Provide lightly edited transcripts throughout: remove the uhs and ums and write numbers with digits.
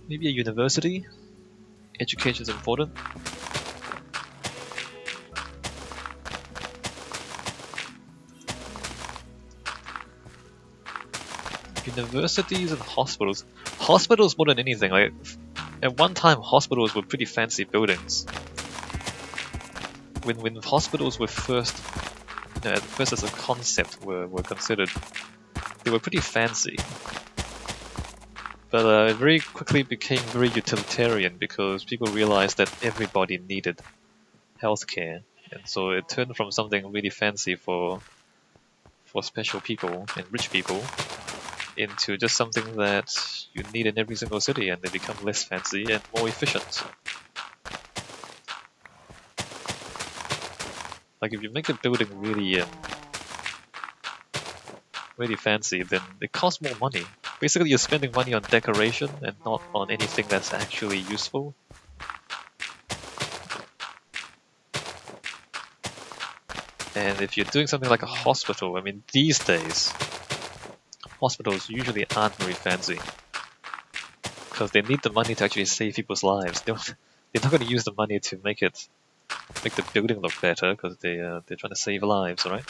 Maybe a university? Education is important. Universities and hospitals. Hospitals more than anything. Like at one time, hospitals were pretty fancy buildings. When hospitals were first, at first as a concept were considered, they were pretty fancy. But it very quickly became very utilitarian because people realized that everybody needed healthcare, and so it turned from something really fancy for special people and rich people into just something that you need in every single city, and they become less fancy and more efficient. Like if you make a building really fancy, then it costs more money. Basically, you're spending money on decoration and not on anything that's actually useful. And if you're doing something like a hospital, I mean, these days, hospitals usually aren't very fancy because they need the money to actually save people's lives. They're not going to use the money to make the building look better because they're trying to save lives, right?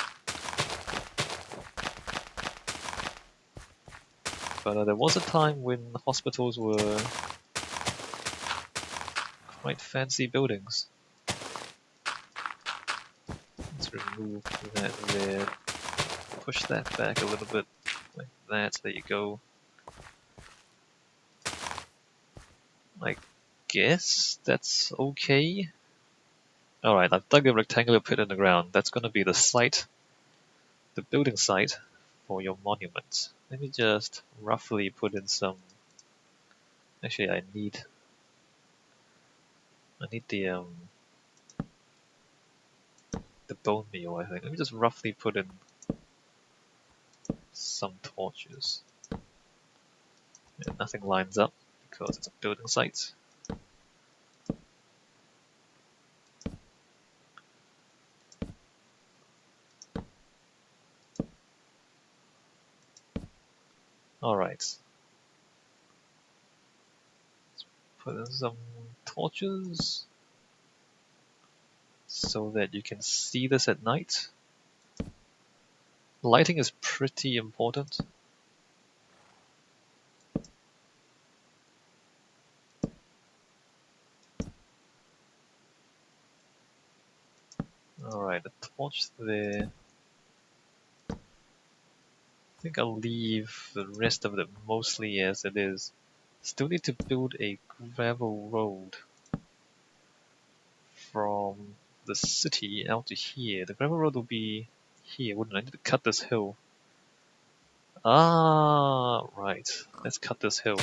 But there was a time when hospitals were quite fancy buildings. Let's remove that there. Push that back a little bit, like that. There you go. I guess that's okay. Alright, I've dug a rectangular pit in the ground. That's going to be the site, the building site for your monument. Let me just roughly put in some... Actually, I need the bone meal, I think. Let me just roughly put in some torches. Yeah, nothing lines up because it's a building site. Alright. Let's put in some torches so that you can see this at night. Lighting is pretty important. Alright, a torch there. I think I'll leave the rest of it mostly as it is. Still need to build a gravel road from the city out to here. The gravel road will be here, wouldn't I? I need to cut this hill. Ah, right. Let's cut this hill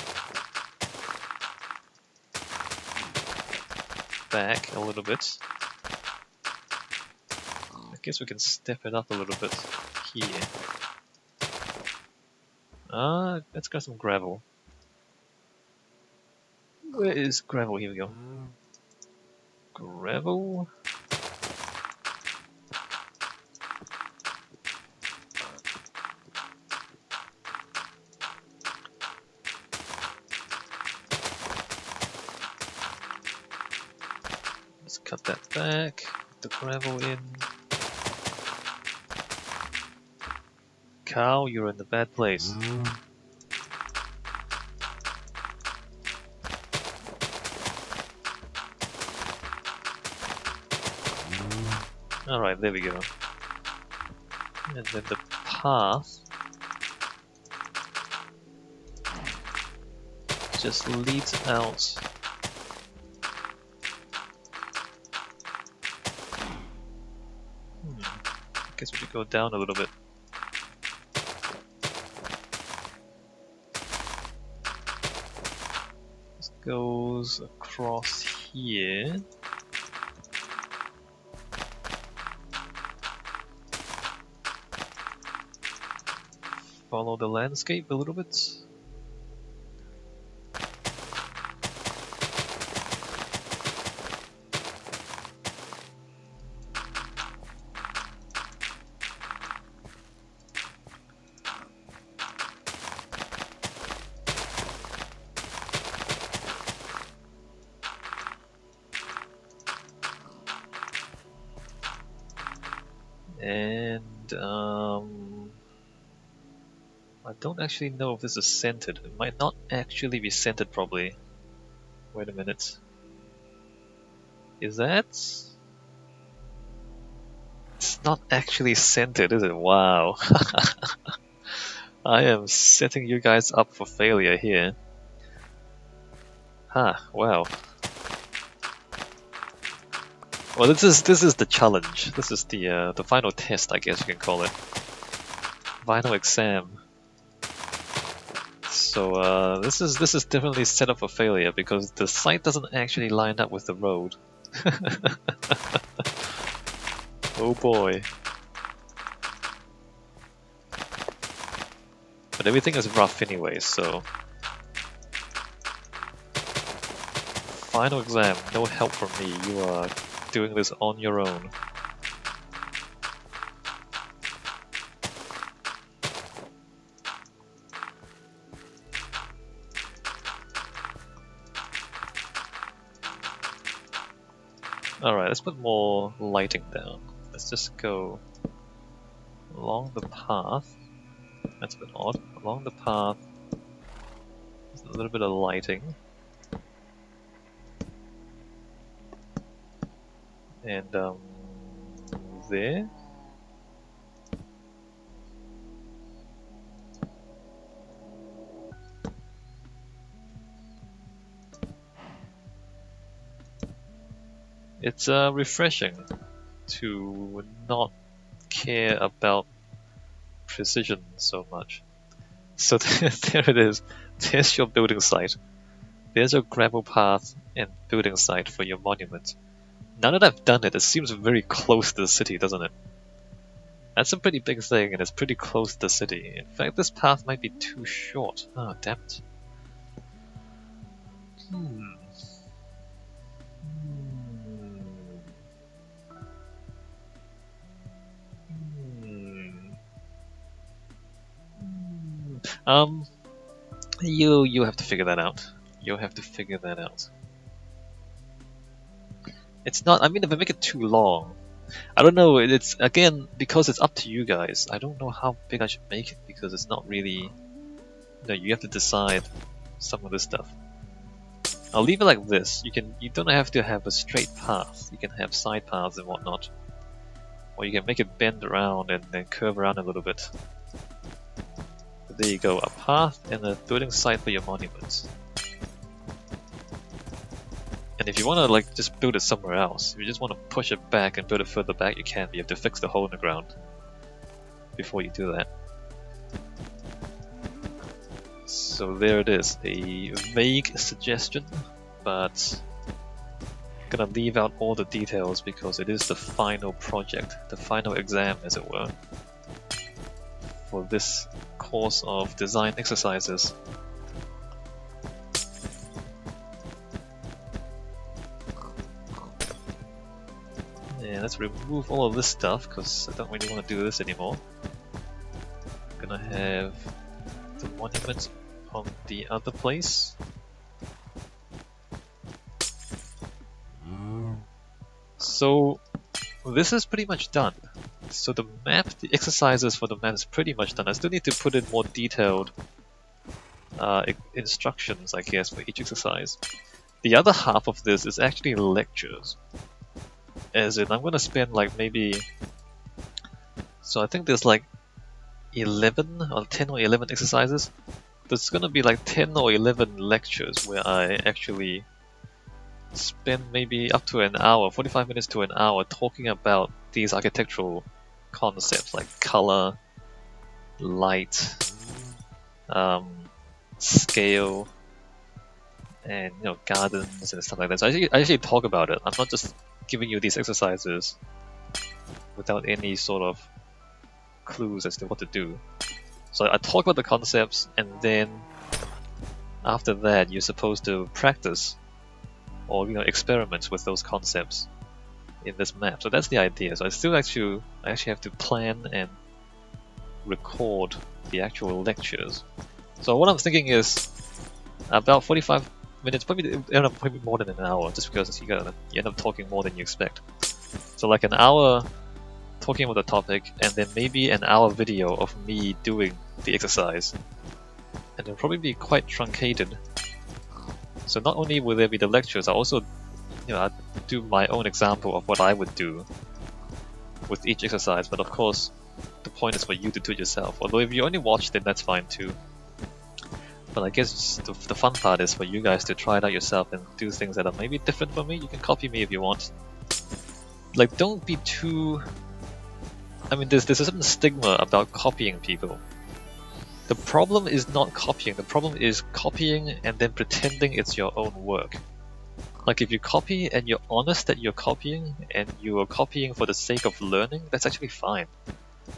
back a little bit. I guess we can step it up a little bit here. Let's grab some gravel. Where is gravel? Here we go. Gravel. Let's cut that back. Put the gravel in. Cow, you're in the bad place. Alright, there we go. And then the path just leads out. I guess we should go down a little bit. This goes across here. Follow the landscape a little bit. I don't actually know if this is centered. It might not actually be centered probably. Wait a minute. Is that? It's not actually centered, is it? Wow. I am setting you guys up for failure here. Huh, wow. Well, this is the challenge. This is the final test, I guess you can call it. Final exam. So this is definitely set up for failure because the site doesn't actually line up with the road. Oh boy. But everything is rough anyway, so... Final exam, no help from me, you are doing this on your own. Alright, let's put more lighting down. Let's just go along the path. That's a bit odd. Along the path, there's a little bit of lighting. And there. It's refreshing to not care about precision so much. So there it is. There's your building site. There's your gravel path and building site for your monument. Now that I've done it, it seems very close to the city, doesn't it? That's a pretty big thing, and it's pretty close to the city. In fact, this path might be too short. Oh, damn it. You have to figure that out. You'll have to figure that out. It's not, I mean, if I make it too long, I don't know, it's, again, because it's up to you guys. I don't know how big I should make it, because it's not really, you know, you have to decide some of this stuff. I'll leave it like this. You don't have to have a straight path. You can have side paths and whatnot. Or you can make it bend around and then curve around a little bit. But there you go, a path and a building site for your monuments. And if you want to like just build it somewhere else, if you just want to push it back and build it further back, you can. But you have to fix the hole in the ground before you do that. So there it is, a vague suggestion, but I'm gonna leave out all the details because it is the final project, the final exam as it were, for this course of design exercises. And let's remove all of this stuff because I don't really want to do this anymore. I'm gonna have the monument on the other place. So this is pretty much done. So the map, the exercises for the map is pretty much done. I still need to put in more detailed instructions, I guess, for each exercise. The other half of this is actually lectures. As in, I'm gonna spend like maybe... So I think there's like 11 or 10 or 11 exercises. There's gonna be like 10 or 11 lectures where I actually spend maybe up to an hour, 45 minutes to an hour talking about these architectural concepts like color, light, scale, and gardens and stuff like that. So I actually talk about it. I'm not just giving you these exercises without any sort of clues as to what to do. So I talk about the concepts, and then after that you're supposed to practice or experiment with those concepts in this map. So that's the idea. So I actually have to plan and record the actual lectures. So what I'm thinking is about 45 minutes, probably end up probably more than an hour, just because you end up talking more than you expect. So like an hour talking about the topic, and then maybe an hour video of me doing the exercise. And it'll probably be quite truncated. So not only will there be the lectures, I also I do my own example of what I would do with each exercise, but of course the point is for you to do it yourself. Although if you only watch, then that's fine too. But I guess the fun part is for you guys to try it out yourself and do things that are maybe different from me. You can copy me if you want. Like, don't be too... I mean, there's a certain stigma about copying people. The problem is not copying, the problem is copying and then pretending it's your own work. Like, if you copy and you're honest that you're copying and you are copying for the sake of learning, that's actually fine.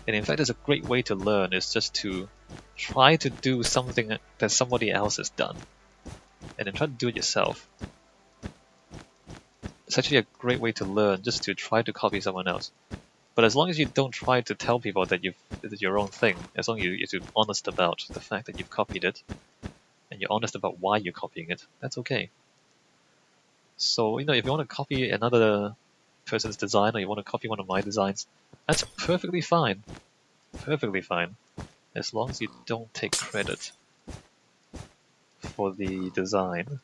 And in fact, it's a great way to learn, is just to try to do something that somebody else has done. And then try to do it yourself. It's actually a great way to learn, just to try to copy someone else. But as long as you don't try to tell people that it's your own thing, as long as you're honest about the fact that you've copied it, and you're honest about why you're copying it, that's okay. So, if you want to copy another person's design, or you want to copy one of my designs, that's perfectly fine. Perfectly fine. As long as you don't take credit for the design,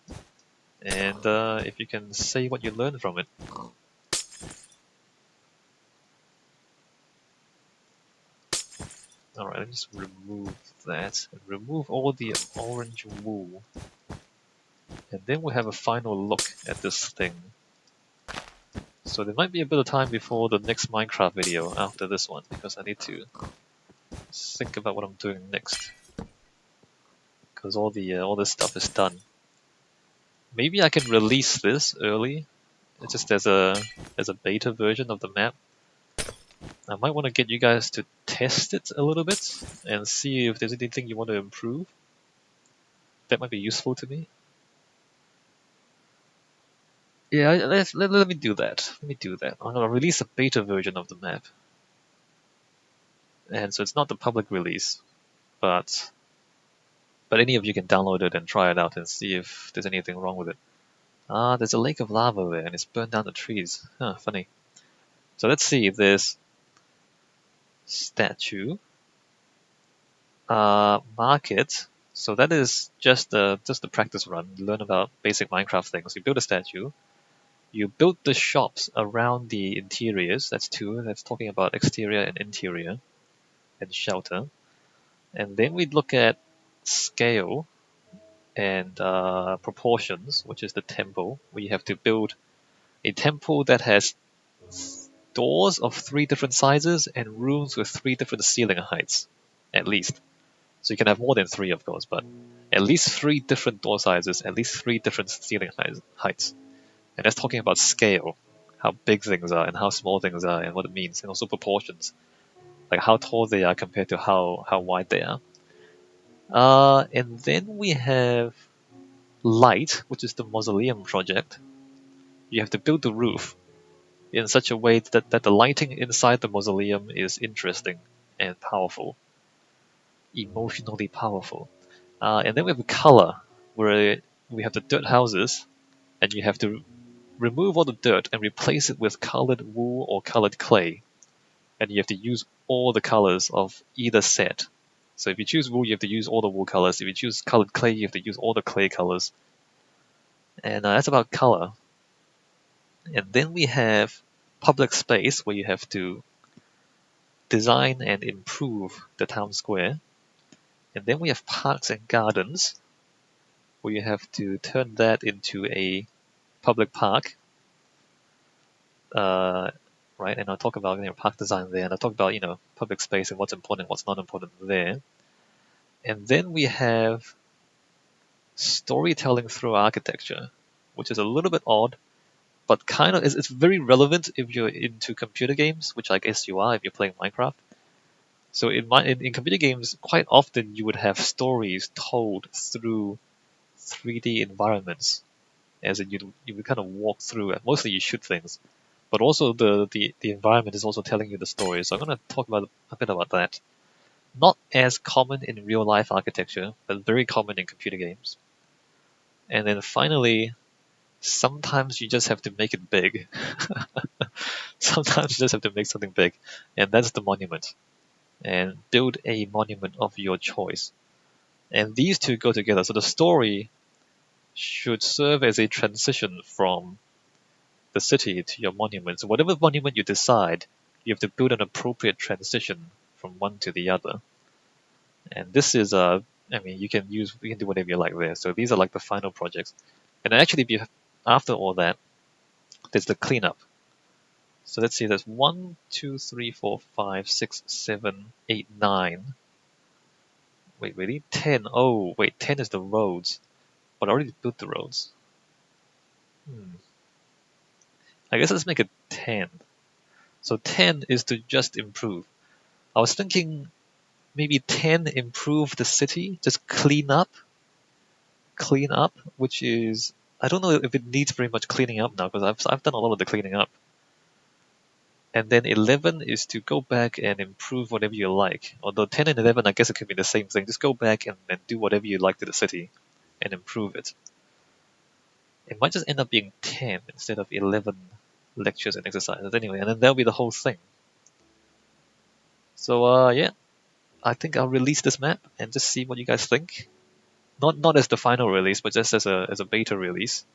and if you can say what you learned from it. Alright, let me just remove that, and remove all the orange wool. And then we'll have a final look at this thing. So there might be a bit of time before the next Minecraft video after this one, because I need to think about what I'm doing next. Because all this stuff is done. Maybe I can release this early, just as a beta version of the map. I might want to get you guys to test it a little bit and see if there's anything you want to improve. That might be useful to me. Yeah, let me do that. Let me do that. I'm gonna release a beta version of the map. And so it's not the public release, but any of you can download it and try it out and see if there's anything wrong with it. Ah, there's a lake of lava there and it's burned down the trees. Huh, funny. So let's see, there's statue, market. So that is just the practice run. Learn about basic Minecraft things. You build a statue. You build the shops around the interiors. That's 2. That's talking about exterior and interior and shelter. And then we look at scale and proportions, which is the temple, where you have to build a temple that has doors of 3 different sizes and rooms with 3 different ceiling heights, at least. So you can have more than 3, of course, but at least 3 different door sizes, at least 3 different ceiling heights. And that's talking about scale, how big things are and how small things are and what it means, and also proportions, like how tall they are compared to how wide they are. And then we have light, which is the mausoleum project. You have to build the roof in such a way that the lighting inside the mausoleum is interesting and powerful, emotionally powerful. And then we have color, where we have the dirt houses, and you have to remove all the dirt and replace it with colored wool or colored clay. And you have to use all the colors of either set. So if you choose wool, you have to use all the wool colors. If you choose colored clay, you have to use all the clay colors. And that's about color. And then we have public space, where you have to design and improve the town square. And then we have parks and gardens, where you have to turn that into a public park. Right, and I'll talk about park design there, and I'll talk about public space and what's important, what's not important there. And then we have storytelling through architecture, which is a little bit odd, but kind of it's very relevant if you're into computer games, which I guess you are if you're playing Minecraft. So in computer games, quite often you would have stories told through 3D environments, as in you would kind of walk through, and mostly you shoot things. But also the environment is also telling you the story. So I'm going to talk about a bit about that. Not as common in real life architecture, but very common in computer games. And then finally, sometimes you just have to make it big. Sometimes you just have to make something big, and that's the monument. And build a monument of your choice. And these two go together. So the story should serve as a transition from the city to your monument. So whatever monument you decide, you have to build an appropriate transition from one to the other. And this is I mean, you can do whatever you like there. So these are like the final projects. And then actually, after all that, there's the cleanup. So let's see, there's 1, 2, 3, 4, 5, 6, 7, 8, 9. Wait, really? 10. Oh, wait, 10 is the roads. But I already built the roads. I guess let's make it 10. So 10 is to just improve. I was thinking maybe 10 improve the city, just clean up, which is, I don't know if it needs very much cleaning up now because I've done a lot of the cleaning up. And then 11 is to go back and improve whatever you like. Although 10 and 11, I guess it could be the same thing. Just go back and do whatever you like to the city and improve it. It might just end up being 10 instead of 11 lectures and exercises anyway, and then that'll be the whole thing. So yeah, I think I'll release this map and just see what you guys think. Not as the final release, but just as a beta release.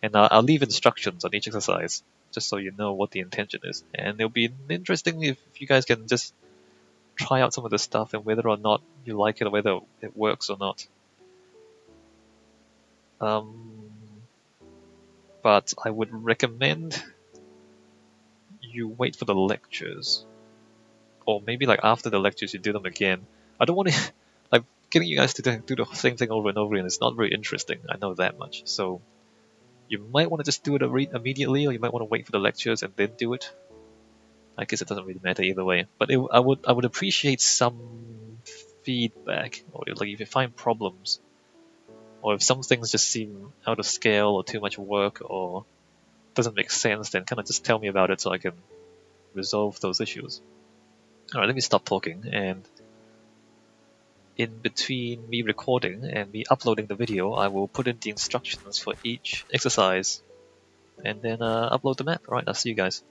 And I'll leave instructions on each exercise, just so you know what the intention is. And it'll be interesting if you guys can just try out some of the stuff and whether or not you like it or whether it works or not. But I would recommend you wait for the lectures. Or maybe like after the lectures you do them again. I don't want to like getting you guys to do the same thing over and over again. It's not very interesting. I know that much. So you might want to just do it immediately, or you might want to wait for the lectures and then do it. I guess it doesn't really matter either way. But I would appreciate some feedback, or like if you find problems, or if some things just seem out of scale or too much work or doesn't make sense, then kind of just tell me about it so I can resolve those issues. Alright, let me stop talking, and in between me recording and me uploading the video, I will put in the instructions for each exercise and then upload the map. Alright, I'll see you guys.